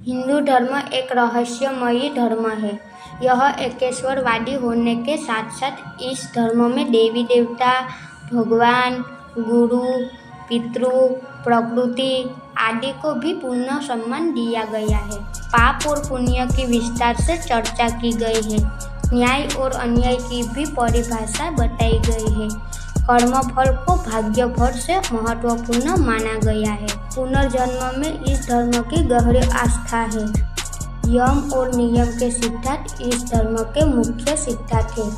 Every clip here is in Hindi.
हिंदू धर्म एक रहस्यमयी धर्म है। यह एकेश्वरवादी होने के साथ साथ इस धर्म में देवी देवता, भगवान, गुरु, पितृ, प्रकृति आदि को भी पूर्ण सम्मान दिया गया है। पाप और पुण्य की विस्तार से चर्चा की गई है। न्याय और अन्याय की भी परिभाषा बताई गई है। कर्मफल को भाग्यफल से महत्वपूर्ण माना गया है। पुनर्जन्म में इस धर्म की गहरी आस्था है। यम और नियम के सिद्धांत इस धर्म के मुख्य सिद्धांत हैं।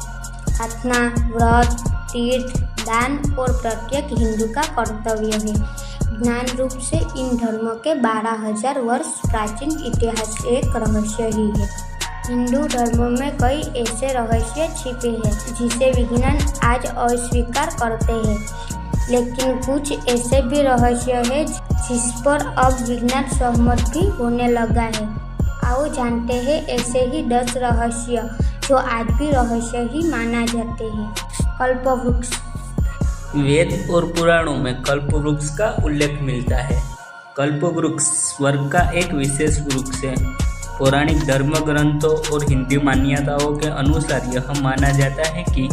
प्रार्थना, व्रत, तीर्थ, दान और प्रत्येक हिंदू का कर्तव्य है। ज्ञान रूप से इन धर्मों के 12,000 वर्ष प्राचीन इतिहास एक रहस्य ही है। हिंदू धर्म में कई ऐसे रहस्य छिपे हैं जिसे विज्ञान आज अस्वीकार करते हैं, लेकिन कुछ ऐसे भी रहस्य हैं जिस पर अब विज्ञान सहमत भी होने लगा है। आओ जानते हैं ऐसे ही 10 रहस्य जो आज भी रहस्य ही माना जाते हैं। कल्पवृक्ष। वेद और पुराणों में कल्पवृक्ष का उल्लेख मिलता है। कल्पवृक्ष स्वर्ग का एक विशेष वृक्ष है। पौराणिक धर्म ग्रंथों और हिंदू मान्यताओं के अनुसार यह माना जाता है कि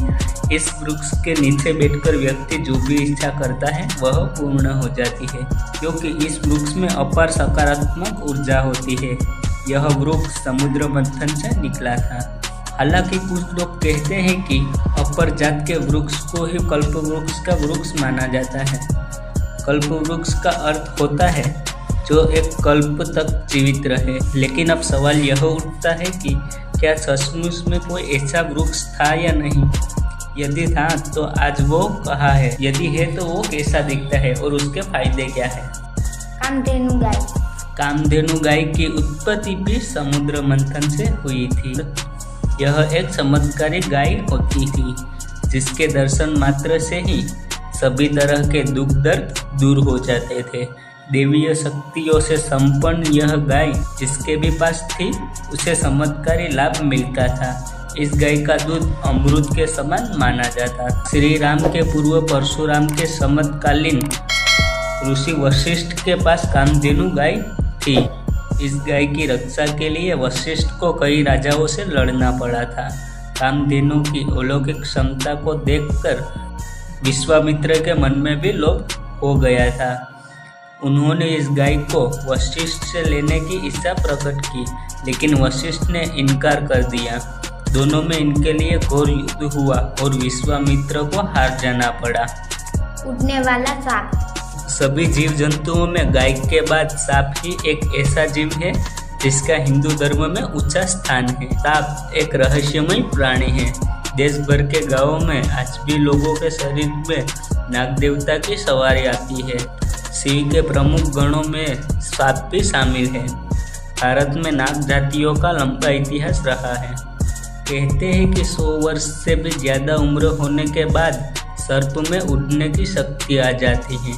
इस वृक्ष के नीचे बैठकर व्यक्ति जो भी इच्छा करता है वह पूर्ण हो जाती है, क्योंकि इस वृक्ष में अपार सकारात्मक ऊर्जा होती है। यह वृक्ष समुद्र मंथन से निकला था। हालांकि कुछ लोग कहते हैं कि अपर जात के वृक्ष को ही कल्पवृक्ष का वृक्ष माना जाता है। कल्पवृक्ष का अर्थ होता है जो एक कल्प तक जीवित रहे। लेकिन अब सवाल यह उठता है कि क्या सचमुच में कोई ऐसा वृक्ष था या नहीं? यदि था तो आज वो कहाँ है? यदि है तो वो कैसा दिखता है और उसके फायदे क्या है? कामधेनु गाय। कामधेनु गाय की उत्पत्ति भी समुद्र मंथन से हुई थी। यह एक चमत्कारिक गाय होती थी जिसके दर्शन मात्र से ही सभी तरह के दुख दर्द दूर हो जाते थे। देवीय शक्तियों से संपन्न यह गाय जिसके भी पास थी उसे चमत्कारी लाभ मिलता था। इस गाय का दूध अमृत के समान माना जाता। श्री राम के पूर्व परशुराम के समकालीन ऋषि वशिष्ठ के पास कामधेनु गाय थी। इस गाय की रक्षा के लिए वशिष्ठ को कई राजाओं से लड़ना पड़ा था। कामधेनु की अलौकिक क्षमता को देखकर विश्वामित्र के मन में भी लोभ हो गया था। उन्होंने इस गाय को वशिष्ठ से लेने की इच्छा प्रकट की, लेकिन वशिष्ठ ने इनकार कर दिया। दोनों में इनके लिए घोर युद्ध हुआ और विश्वामित्र को हार जाना पड़ा। उड़ने वाला सांप। सभी जीव जंतुओं में गाय के बाद सांप ही एक ऐसा जीव है जिसका हिंदू धर्म में ऊंचा स्थान है। सांप एक रहस्यमय प्राणी है। देश भर के गांवों में आज भी लोगों के शरीर में नाग देवता की सवारी आती है। शिव के प्रमुख गणों में सांप भी शामिल है। भारत में नाग जातियों का लंबा इतिहास रहा है। कहते हैं कि 100 वर्ष से भी ज़्यादा उम्र होने के बाद सर्प में उड़ने की शक्ति आ जाती है।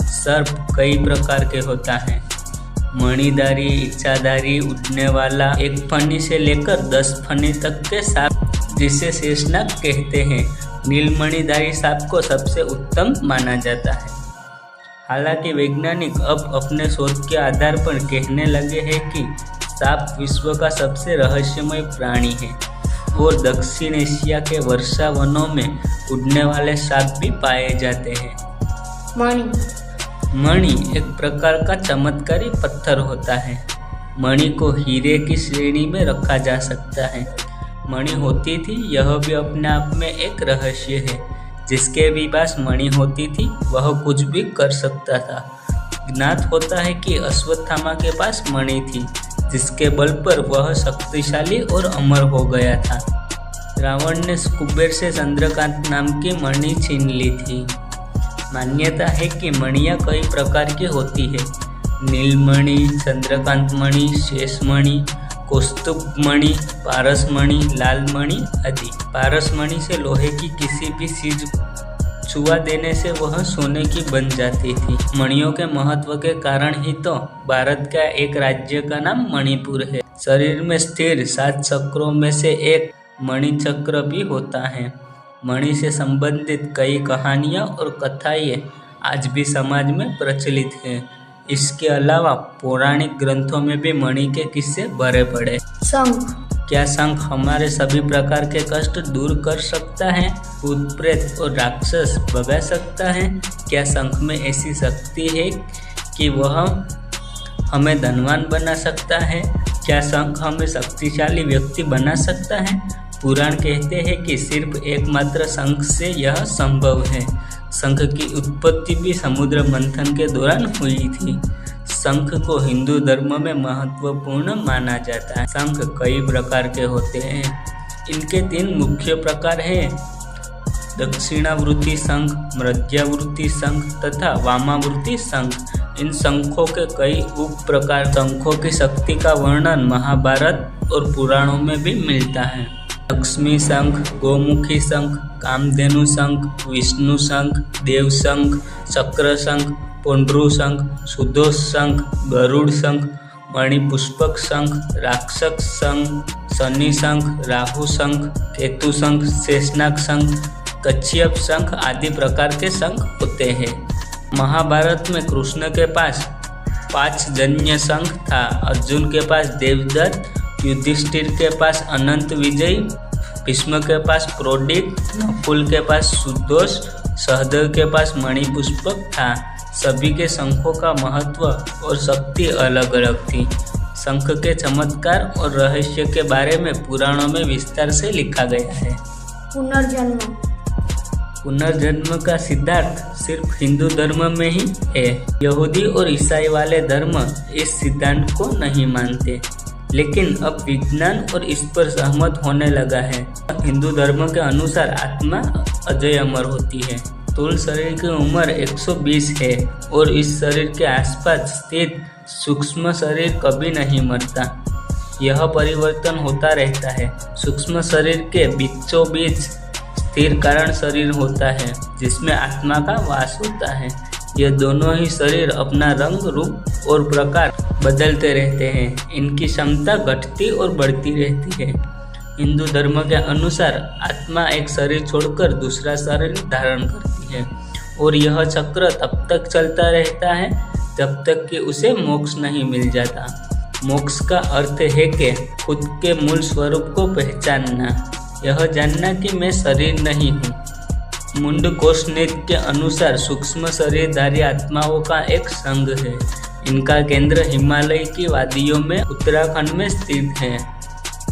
सर्प कई प्रकार के होता है। मणिधारी, इच्छाधारी, उड़ने वाला, 1 फनी से लेकर 10 फनी तक के सांप जिसे शेषनाग कहते हैं। नीलमणिधारी सांप को सबसे उत्तम माना जाता है। हालांकि वैज्ञानिक अब अपने शोध के आधार पर कहने लगे हैं कि सांप विश्व का सबसे रहस्यमय प्राणी है और दक्षिण एशिया के वर्षा वनों में उड़ने वाले सांप भी पाए जाते हैं। मणि एक प्रकार का चमत्कारी पत्थर होता है। मणि को हीरे की श्रेणी में रखा जा सकता है। मणि होती थी यह भी अपने आप में एक रहस्य है। जिसके भी पास मणि होती थी वह कुछ भी कर सकता था। ज्ञात होता है कि अश्वत्थामा के पास मणि थी जिसके बल पर वह शक्तिशाली और अमर हो गया था। रावण ने कुबेर से चंद्रकांत नाम की मणि छीन ली थी। मान्यता है कि मणियाँ कई प्रकार की होती है। नीलमणि, चंद्रकांत मणि, शेषमणि, कौस्तुभ मणि, पारस मणि, लाल मणि आदि। पारस मणि से लोहे की किसी भी चीज छुआ देने से वह सोने की बन जाती थी। मणियों के महत्व के कारण ही तो भारत का एक राज्य का नाम मणिपुर है। शरीर में स्थिर 7 चक्रों में से एक मणि चक्र भी होता है। मणि से संबंधित कई कहानियाँ और कथाएं आज भी समाज में प्रचलित हैं। इसके अलावा पौराणिक ग्रंथों में भी मणि के किस्से भरे पड़े। शंख। क्या शंख हमारे सभी प्रकार के कष्ट दूर कर सकता है? भूत प्रेत और राक्षस भगा सकता है? क्या शंख में ऐसी शक्ति है कि वह हमें धनवान बना सकता है? क्या शंख हमें शक्तिशाली व्यक्ति बना सकता है? पुराण कहते हैं कि सिर्फ एकमात्र शंख से यह संभव है। शंख की उत्पत्ति भी समुद्र मंथन के दौरान हुई थी। शंख को हिंदू धर्म में महत्वपूर्ण माना जाता है। शंख कई प्रकार के होते हैं। इनके 3 मुख्य प्रकार हैं: दक्षिणावृत्ति शंख, मध्यावृत्ति शंख तथा वामावृत्ति शंख। इन शंखों के कई उप प्रकार। शंखों की शक्ति का वर्णन महाभारत और पुराणों में भी मिलता है। लक्ष्मी शंख, गोमुखी शंख, कामधेनु शंख, विष्णु शंख, देव शंख, चक्र शंख, पुंड्रू शंख, सुदोष शंख, गरुड़ शंख, मणिपुष्पक शंख, राक्षस शंख, शनि शंख, राहु शंख, केतु शंख, शेषनाग शंख, कच्छप शंख आदि प्रकार के शंख होते हैं। महाभारत में कृष्ण के पास 5 जन्य शंख था। अर्जुन के पास देवदत्त, युधिष्ठिर के पास अनंत विजय, भीष्म के पास प्रोडित, नकुल के पास सुदोष, सहदेव के पास मणिपुष्पक था। सभी के शंखों का महत्व और शक्ति अलग अलग थी। शंख के चमत्कार और रहस्य के बारे में पुराणों में विस्तार से लिखा गया है। पुनर्जन्म का सिद्धांत सिर्फ हिंदू धर्म में ही है। यहूदी और ईसाई वाले धर्म इस सिद्धांत को नहीं मानते, लेकिन अब विज्ञान और इस पर सहमत होने लगा है। हिंदू धर्म के अनुसार आत्मा अजय अमर होती है। स्थूल शरीर की उम्र 120 है और इस शरीर के आसपास स्थित सूक्ष्म शरीर कभी नहीं मरता। यह परिवर्तन होता रहता है। सूक्ष्म शरीर के बीचों बीच स्थिर कारण शरीर होता है, जिसमें आत्मा का वास होता है। ये दोनों ही शरीर अपना रंग, रूप और प्रकार बदलते रहते हैं। इनकी क्षमता घटती और बढ़ती रहती है। हिंदू धर्म के अनुसार आत्मा एक शरीर छोड़कर दूसरा शरीर धारण करती है और यह चक्र तब तक चलता रहता है जब तक कि उसे मोक्ष नहीं मिल जाता। मोक्ष का अर्थ है कि खुद के मूल स्वरूप को पहचानना, यह जानना कि मैं शरीर नहीं हूँ। मुंडकोष नीति के अनुसार सूक्ष्म शरीरधारी आत्माओं का एक संघ है। इनका केंद्र हिमालय की वादियों में उत्तराखंड में स्थित है।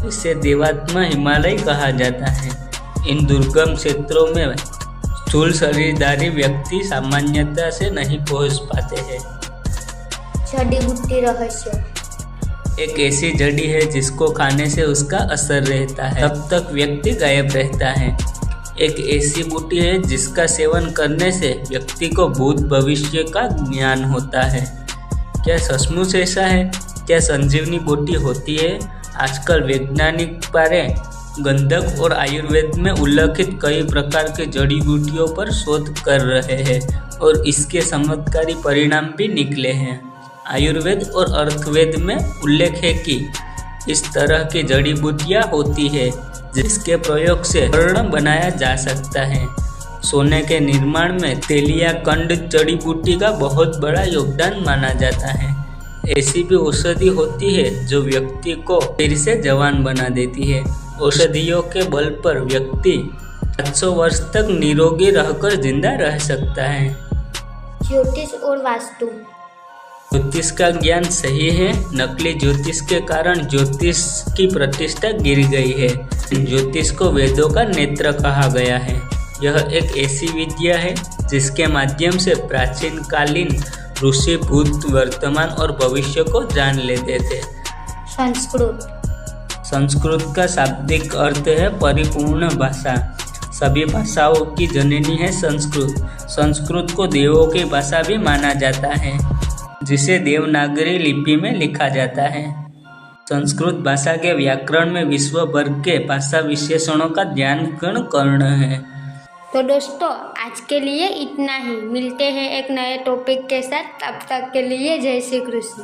इसे देवात्मा हिमालय कहा जाता है। इन दुर्गम क्षेत्रों में स्थूल शरीरधारी व्यक्ति सामान्यता से नहीं पहुंच पाते हैं। जड़ी बूटी रहस्य। एक ऐसी जड़ी है जिसको खाने से उसका असर रहता है, तब तक व्यक्ति गायब रहता है। एक ऐसी बूटी है जिसका सेवन करने से व्यक्ति को भूत भविष्य का ज्ञान होता है। क्या सचमुच ऐसा है? क्या संजीवनी बूटी होती है? आजकल वैज्ञानिक पारे गंधक और आयुर्वेद में उल्लेखित कई प्रकार के जड़ी बूटियों पर शोध कर रहे हैं और इसके चमत्कारी परिणाम भी निकले हैं। आयुर्वेद और अर्थवेद में उल्लेख है कि इस तरह की जड़ी बूटियाँ होती है जिसके प्रयोग से वर्ण बनाया जा सकता है। सोने के निर्माण में तेलिया कंड जड़ी बूटी का बहुत बड़ा योगदान माना जाता है। ऐसी भी औषधि होती है जो व्यक्ति को फिर से जवान बना देती है। औषधियों के बल पर व्यक्ति 700 वर्ष तक निरोगी रहकर जिंदा रह सकता है। ज्योतिष और वास्तु। ज्योतिष का ज्ञान सही है। नकली ज्योतिष के कारण ज्योतिष की प्रतिष्ठा गिर गई है। ज्योतिष को वेदों का नेत्र कहा गया है। यह एक ऐसी विद्या है जिसके माध्यम से प्राचीन कालीन ऋषि भूत, वर्तमान और भविष्य को जान लेते थे। संस्कृत का शाब्दिक अर्थ है परिपूर्ण भाषा। सभी भाषाओं की जननी है संस्कृत। संस्कृत को देवों की भाषा भी माना जाता है, जिसे देवनागरी लिपि में लिखा जाता है। संस्कृत भाषा के व्याकरण में विश्व भर के भाषा विशेषणों का ध्यान कर्ण है। तो दोस्तों, आज के लिए इतना ही। मिलते हैं एक नए टॉपिक के साथ। तब तक के लिए जय श्री कृष्ण।